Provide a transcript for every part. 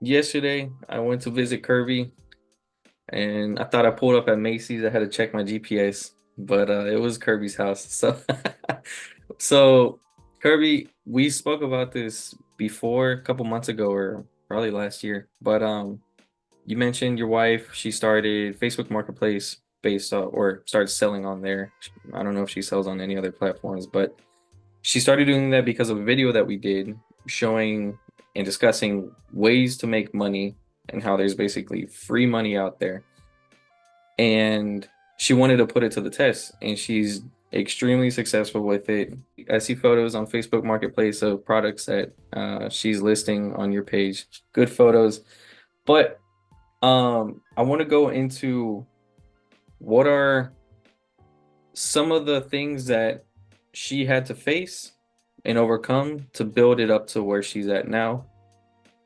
Yesterday, I went to visit Kirby, and I thought I pulled up at Macy's. I had to check my GPS, but it was Kirby's house. So, so Kirby, we spoke about this before a couple months ago, or probably last year. But you mentioned your wife. She started Facebook Marketplace based off, or started selling on there. I don't know if she sells on any other platforms, but she started doing that because of a video that we did showing and discussing ways to make money and how there's basically free money out there. And she wanted to put it to the test, and she's extremely successful with it. I see photos on Facebook Marketplace of products that she's listing on your page. Good photos. But I want to go into what are some of the things that she had to face and overcome to build it up to where she's at now,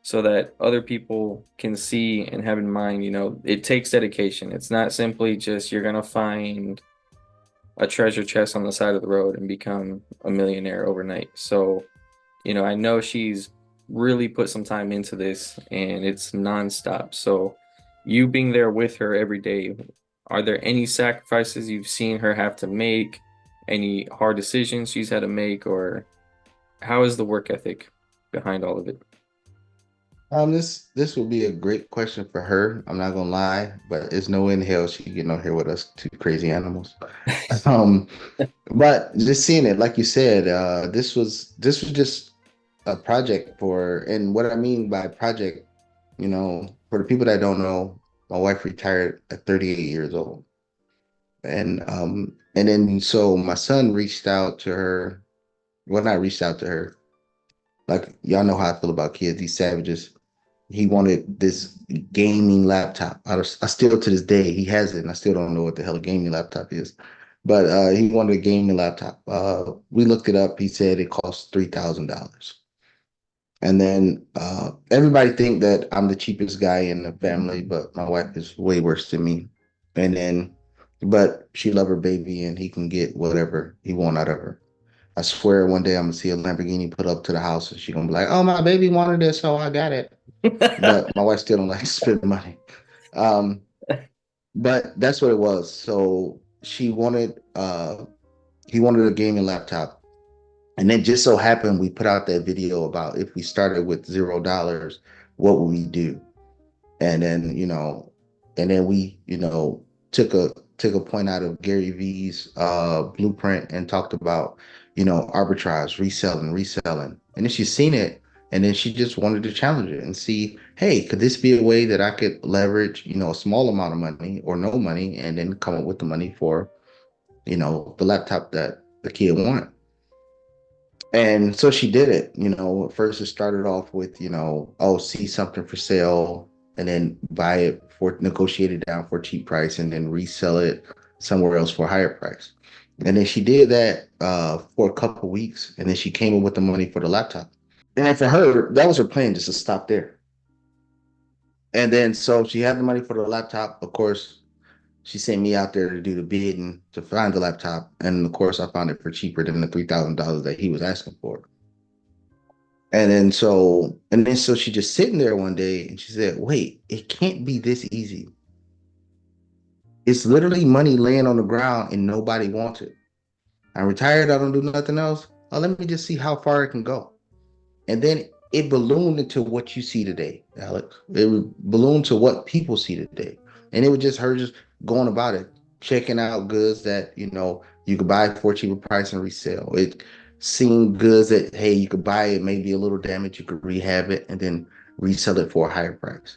so that other people can see and have in mind, it takes dedication. It's not simply just you're going to find a treasure chest on the side of the road and become a millionaire overnight. So, I know she's really put some time into this and it's nonstop. So, you being there with her every day, are there any sacrifices you've seen her have to make? Any hard decisions she's had to make, or how is the work ethic behind all of it? This would be a great question for her. I'm not gonna lie, but it's no in hell she getting on here with us two crazy animals. Um, but just seeing it, like you said, this was just a project for, and what I mean by project, for the people that don't know, my wife retired at 38 years old, and then so my son reached out to her. Well, not reached out to her. Like y'all know how I feel about kids, these savages. He wanted this gaming laptop. I still to this day he has it, and I still don't know what the hell a gaming laptop is. But he wanted a gaming laptop. We looked it up. He said it costs $3,000. And then everybody think that I'm the cheapest guy in the family, but my wife is way worse than me. And then, but she love her baby, and he can get whatever he want out of her. I swear one day I'm gonna see a Lamborghini put up to the house, and she gonna be like, "Oh, my baby wanted this, so I got it." But my wife still don't like to spend money. Um, but that's what it was. So he wanted a gaming laptop. And then just so happened we put out that video about if we started with $0, what would we do? And then, and then we, took a point out of Gary V's blueprint and talked about, arbitrage, reselling. And then she's seen it, and then she just wanted to challenge it and see, hey, could this be a way that I could leverage, a small amount of money or no money, and then come up with the money for, the laptop that the kid wanted. And so she did it. At first it started off with, oh, see something for sale and then buy it for negotiate it down for a cheap price and then resell it somewhere else for a higher price. And then she did that for a couple of weeks, and then she came up with the money for the laptop. And then for her, that was her plan, just to stop there. And then so she had the money for the laptop. Of course, she sent me out there to do the bidding to find the laptop. And of course, I found it for cheaper than the $3,000 that he was asking for. And then so she just sitting there one day and she said, wait, it can't be this easy. It's literally money laying on the ground and nobody wants it. I'm retired. I don't do nothing else. Oh, let me just see how far it can go. And then it ballooned into what you see today, Alex. It would balloon to what people see today. And it was just her just going about it, checking out goods that, you could buy for a cheaper price and resell. It seeing goods that, hey, you could buy it, maybe a little damage, you could rehab it and then resell it for a higher price.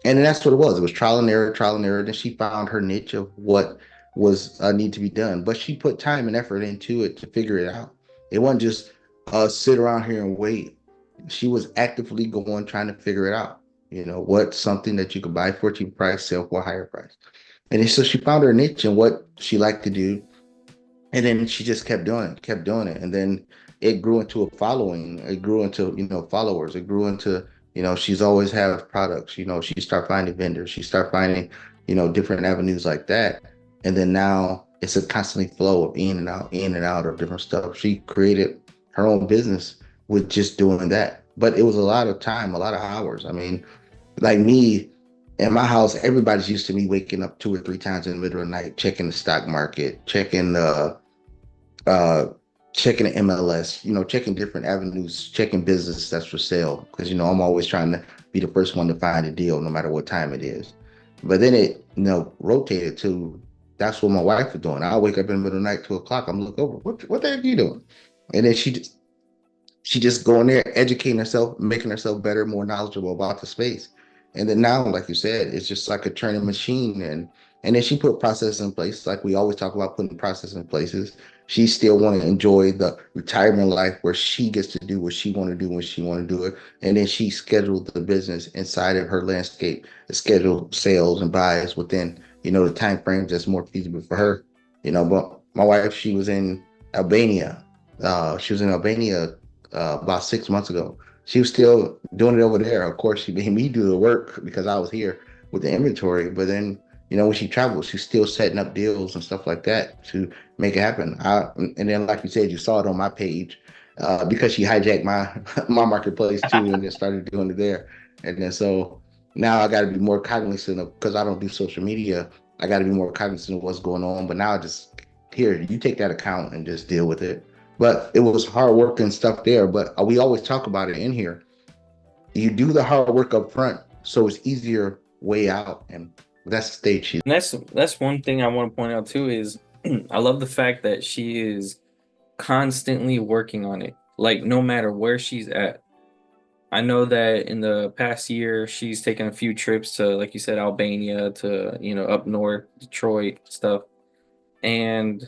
And then that's what it was. It was trial and error, trial and error. Then she found her niche of what was need to be done. But she put time and effort into it to figure it out. It wasn't just sit around here and wait. She was actively going trying to figure it out. What's something that you could buy for a cheap price, sell for a higher price. And so she found her niche and what she liked to do. And then she just kept doing it. And then it grew into a following. It grew into, followers. It grew into, she's always had products. She start finding vendors. She start finding, different avenues like that. And then now it's a constantly flow of in and out of different stuff. She created her own business with just doing that. But it was a lot of time, a lot of hours. I mean, Like me, in my house, everybody's used to me waking up 2 or 3 times in the middle of the night, checking the stock market, uh checking the MLS, checking different avenues, checking business that's for sale. Because I'm always trying to be the first one to find a deal, no matter what time it is. But then it, rotated to that's what my wife is doing. I wake up in the middle of the night, 2 o'clock. I'm look over, what the heck are you doing? And then she just going there, educating herself, making herself better, more knowledgeable about the space. And then now, like you said, it's just like a training machine. And then she put process in place, like we always talk about putting process in places. She still want to enjoy the retirement life where she gets to do what she want to do when she want to do it. And then she scheduled the business inside of her landscape, schedule sales and buys within, the time frames that's more feasible for her. But my wife, Albania. She was in Albania about 6 months ago. She was still doing it over there. Of course, she made me do the work because I was here with the inventory. But then, when she travels, she's still setting up deals and stuff like that to make it happen. And then, like you said, you saw it on my page because she hijacked my my marketplace too, and then started doing it there. And then so now I got to be more cognizant of because I don't do social media. I got to be more cognizant of what's going on. But now I just here, you take that account and just deal with it. But it was hard work and stuff there. But we always talk about it in here. You do the hard work up front, so it's easier way out, and that's the stage she's. And that's one thing I want to point out too is I love the fact that she is constantly working on it. Like no matter where she's at. I know that in the past year she's taken a few trips to, like you said, Albania to, up north, Detroit stuff. And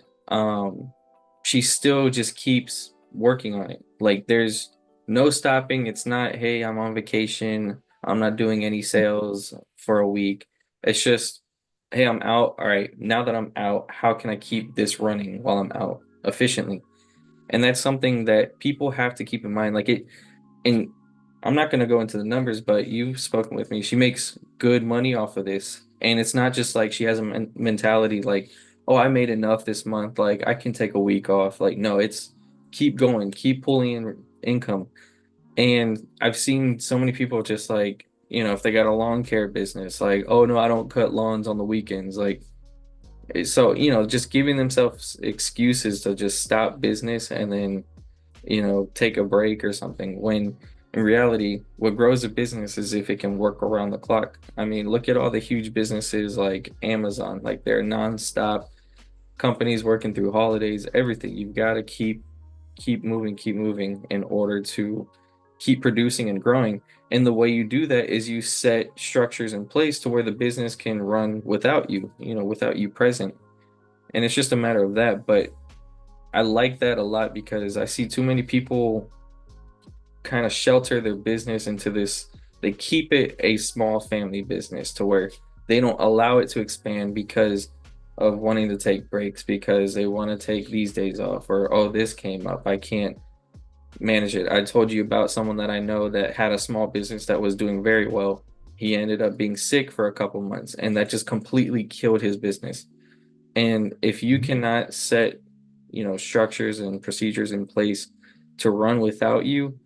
she still just keeps working on it. Like there's no stopping. It's not, hey, I'm on vacation. I'm not doing any sales for a week. It's just, hey, I'm out. All right, now that I'm out, how can I keep this running while I'm out efficiently? And that's something that people have to keep in mind. Like it, and I'm not going to go into the numbers, but you've spoken with me. She makes good money off of this. And it's not just like she has a mentality like, oh, I made enough this month. Like I can take a week off. Like, no, it's keep going, keep pulling in income. And I've seen so many people just like, if they got a lawn care business, like, oh, no, I don't cut lawns on the weekends. Like, so, just giving themselves excuses to just stop business and then take a break or something. When in reality, what grows a business is if it can work around the clock. I mean, look at all the huge businesses like Amazon, like they're nonstop companies working through holidays, everything. You've got to keep moving in order to keep producing and growing. And the way you do that is you set structures in place to where the business can run without you, without you present. And it's just a matter of that. But I like that a lot because I see too many people kind of shelter their business into this. They keep it a small family business to where they don't allow it to expand because of wanting to take breaks, because they want to take these days off, or oh, this came up, I can't manage it. I told you about someone that I know that had a small business that was doing very well. He ended up being sick for a couple months, and that just completely killed his business. And if you cannot set, structures and procedures in place to run without you,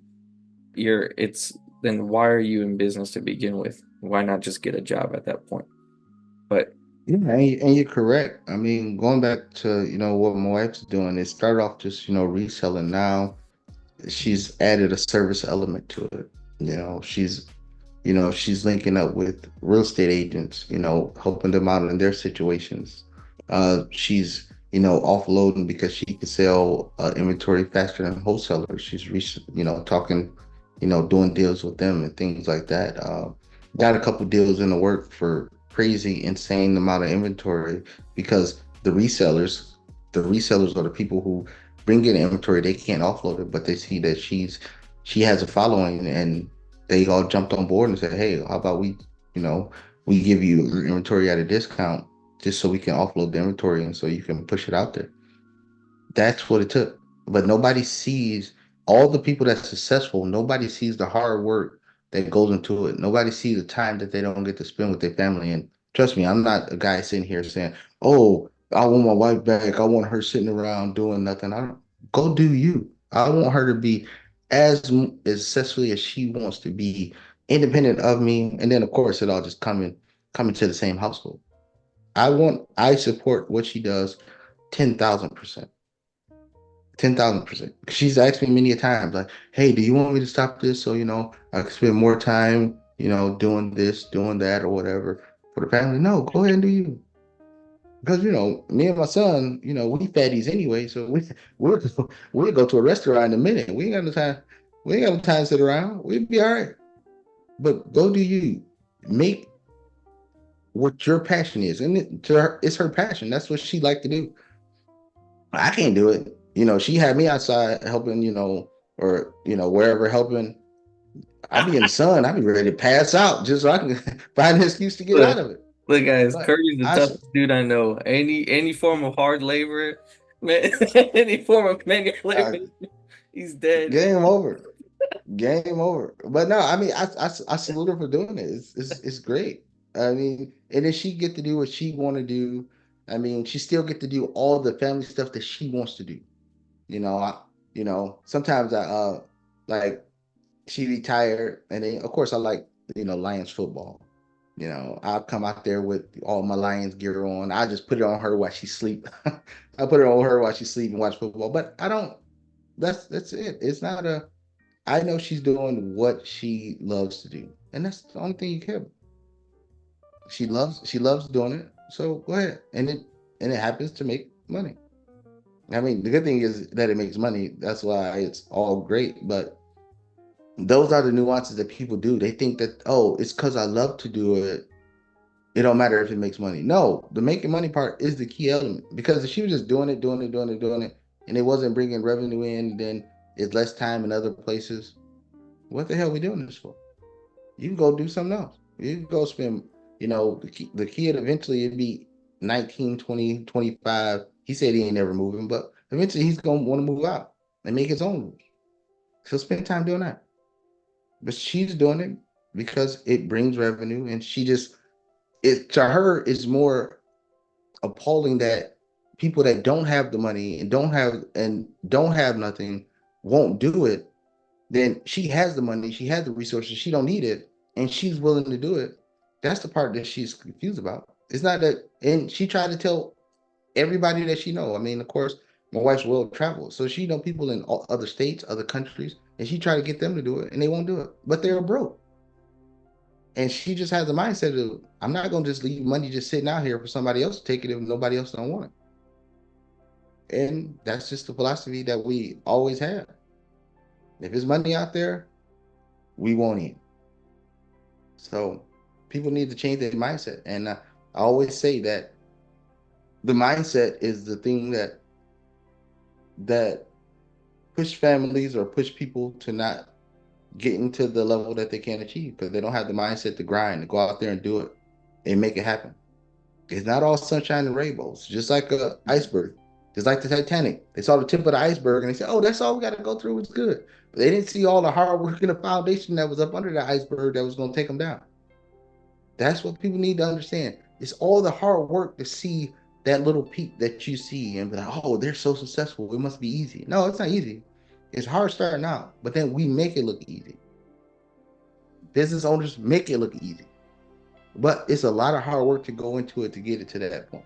it's then why are you in business to begin with? Why not just get a job at that point? But Yeah, and you're correct. I mean, going back to what my wife's doing, it started off just reselling. Now she's added a service element to it. She's linking up with real estate agents, helping them out in their situations. She's offloading because she can sell inventory faster than wholesalers. She's talking, doing deals with them and things like that. Got a couple deals in the work for crazy, insane amount of inventory because the resellers are the people who bring in inventory. They can't offload it, but they see that she has a following, and they all jumped on board and said, "Hey, how about you know, we give you your inventory at a discount just so we can offload the inventory and so you can push it out there." That's what it took. But nobody sees all the people that's successful, nobody sees the hard work that goes into it. Nobody sees the time that they don't get to spend with their family. And trust me, I'm not a guy sitting here saying, "Oh, I want my wife back. I want her sitting around doing nothing." I don't go do you. I want her to be as successfully as she wants to be independent of me, and then of course it all just coming to the same household. I support what she does 10,000%. 10,000%. She's asked me many a times, like, hey, do you want me to stop this so I can spend more time, doing this, doing that, or whatever for the family? No, go ahead and do you. Because me and my son, we fatties anyway, so we'll go to a restaurant in a minute. We ain't got no time. We ain't got no time to sit around. We'll be all right. But go do you. Make what your passion is. And to her, it's her passion. That's what she like to do. I can't do it. She had me outside helping, or wherever helping. I be in the sun. I be ready to pass out just so I can find an excuse to get out Look, of it. look, guys, But Kirby's the I, toughest dude I know. Any form of hard labor, man, any form of manual labor, I he's dead. game over. Game over. But no, I mean, I salute her for doing it. It's great. I mean, and then she get to do what she want to do. I mean, she still get to do all the family stuff that she wants to do. You know, I, sometimes I like she retired, and then of course I like Lions football. I'll come out there with all my Lions gear on. I just put it on her while she sleep. I put it on her while she sleep and watch football. But I don't. That's it. It's not a. I know she's doing what she loves to do, and that's the only thing you care about. She loves doing it. So go ahead, and it happens to make money. I mean, the good thing is that it makes money. That's why it's all great. But those are the nuances that people do. They think that, oh, it's because I love to do it. It don't matter if it makes money. No, the making money part is the key element. Because if she was just doing it, doing it, doing it, doing it, and it wasn't bringing revenue in, then it's less time in other places. What the hell are we doing this for? You can go do something else. You can go spend, the kid eventually it'd be 19, 20, 25. He said he ain't never moving, but eventually he's gonna want to move out and make his own rules. So spend time doing that. But she's doing it because it brings revenue, and she just it to her is more appalling that people that don't have the money and don't have nothing won't do it. Then she has the money, she has the resources, she don't need it, and she's willing to do it. That's the part that she's confused about. It's not that, and she tried to tell everybody that she know. I mean, of course, my wife's world traveled, so she know people in all other states, other countries, and she tried to get them to do it, and they won't do it. But they're broke, and she just has the mindset of, I'm not gonna just leave money just sitting out here for somebody else to take it if nobody else don't want it. And that's just the philosophy that we always have. If there's money out there, we want it. So people need to change their mindset. And I always say that the mindset is the thing that push families or push people to not get into the level that they can't achieve because they don't have the mindset to grind, to go out there and do it and make it happen. It's not all sunshine and rainbows, just like a iceberg, just like the Titanic. They saw the tip of the iceberg and they said, "Oh, that's all we got to go through. It's good." But they didn't see all the hard work and the foundation that was up under the iceberg that was going to take them down. That's what people need to understand. It's all the hard work to see that little peak that you see and be like, oh, they're so successful. It must be easy. No, it's not easy. It's hard starting out, but then we make it look easy. Business owners make it look easy, but it's a lot of hard work to go into it to get it to that point.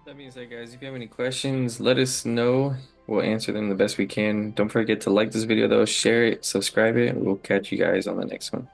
That being said, guys, if you have any questions, let us know. We'll answer them the best we can. Don't forget to like this video, though, share it, subscribe it, and we'll catch you guys on the next one.